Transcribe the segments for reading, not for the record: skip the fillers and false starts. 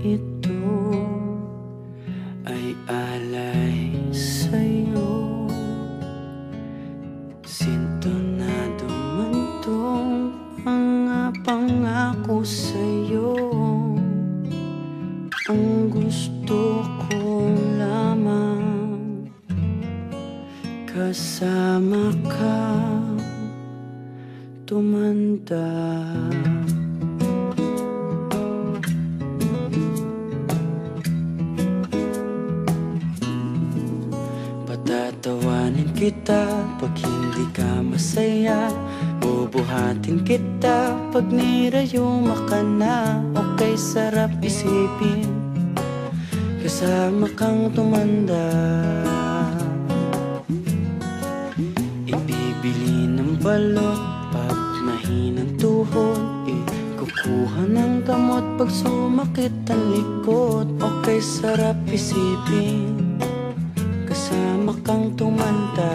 ito ay alay sa'yo. Sintonado man tong mga pangako sa'yo. Ang gusto ko lamang kasama ka tumanda. Patatawanin kita pag hindi ka masaya. Bubuhatin kita pag nirayuma ka na. Okay, sarap isipin kasama kang tumanda. Ibibili ng balot pag mahinang tuhod. Kukuha ng gamot pag sumakit ang likod. Okay, sarap isipin kasama kang tumanda.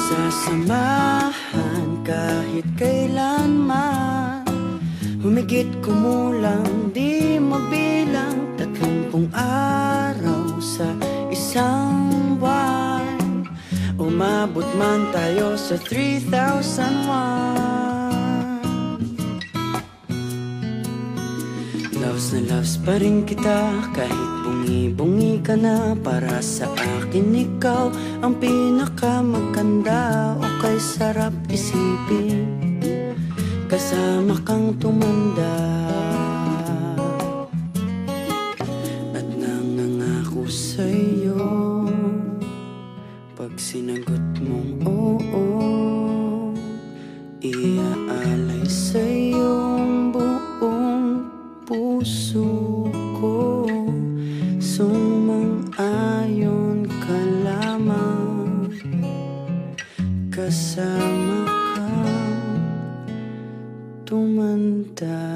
Sasamahan kahit kailanman. Humigit kumulang di mabilang 30 araw sa isang buwan. Umabot man tayo sa 3,001. Loves na loves pa rin kita kahit bungi-bungi ka na. Para sa akin ikaw ang pinakamaganda. Okay, sarap isipin kasama kang tumanda. At nangangako sa'yo pag sinagot mong oo, iaalay sa'yong buong puso ko. Sumang-ayon ka lamang kasama kang tumanda.